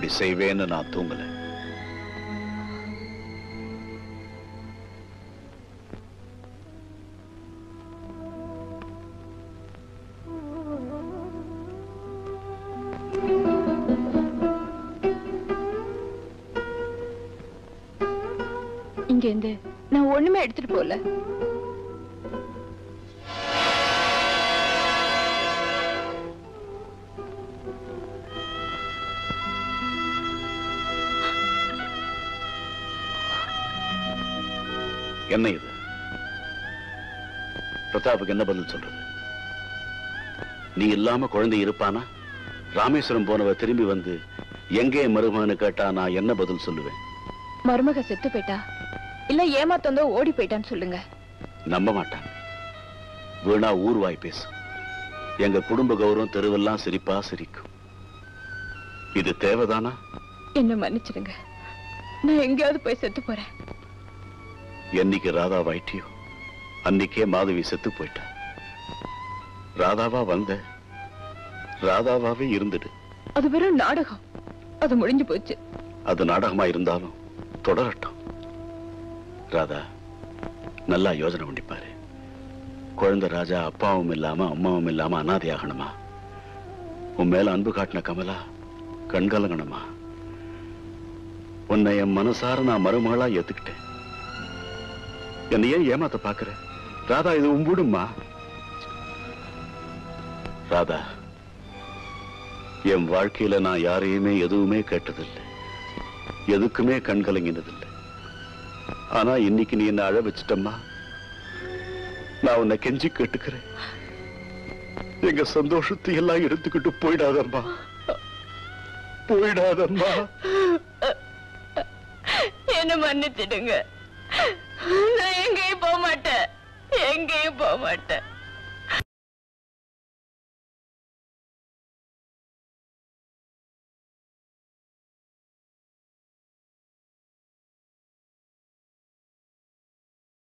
அப்படி செய்வேன்னு நான் தூங்கல. இங்க இருந்து நான் ஒண்ணுமே எடுத்துட்டு போல. என்ன இது? பிரதாப்புக்கு என்ன பதில் சொல்றது? நீ இல்லாம குழந்தை இருப்பானா? ராமேஸ்வரம் போனவ திரும்பி வந்து எங்கே மருமகன்னு கேட்டா நான் என்ன பதில் சொல்லுவேன்? மருமக செத்து போயிட்டா இல்ல ஏமாத்தந்தோ ஓடி போயிட்டான்னு சொல்லுங்க. நம்ப மாட்டான். வீணா ஊர்வாய் பேசு. எங்க குடும்ப கௌரவம் தெருவெல்லாம் சிரிப்பா சிரிக்கும். இது தேவைதானா? என்ன மன்னிச்சிடுங்க. நான் எங்கேயாவது போய் செத்து போறேன். என்னைக்கு ராதா வாயிட்டியோ அன்னைக்கே மாதவி செத்து போயிட்டா. ராதாவா வந்த, ராதாவாவே இருந்துடு. அது வெறும் நாடகம். அது முடிஞ்சு போச்சு. அது நாடகமா இருந்தாலும் தொடரட்டும். ராதா, நல்லா யோசனை பண்ணிப்பாரு. குழந்தை ராஜா அப்பாவும் இல்லாம அம்மாவும் இல்லாம அனாதை ஆகணுமா? உன் மேல அன்பு காட்டின கமலா கண்கலங்கணுமா? உன்னை என் மனசார நான் மருமகளா ஏத்துக்கிட்டேன். என்னை ஏன் ஏமாத்த பாக்குற? ராதா, இது உம்புடுமா? ராதா, என் வாழ்க்கையில நான் யாரையுமே எதுவுமே கேட்டதில்லை, எதுக்குமே கண் கலங்கினதில்லை. ஆனா இன்னைக்கு நீ என்ன அழ வச்சிட்டம்மா. நான் உன்னை கெஞ்சி கேட்டுக்கிறேன். எங்க சந்தோஷத்தை எல்லாம் எடுத்துக்கிட்டு போயிடாதம்மா, போயிடாதம்மா. என்ன மன்னிச்சிடுங்க. நான் எங்கேயும் போக மாட்டேன், எங்கேயும் போக மாட்டேன்.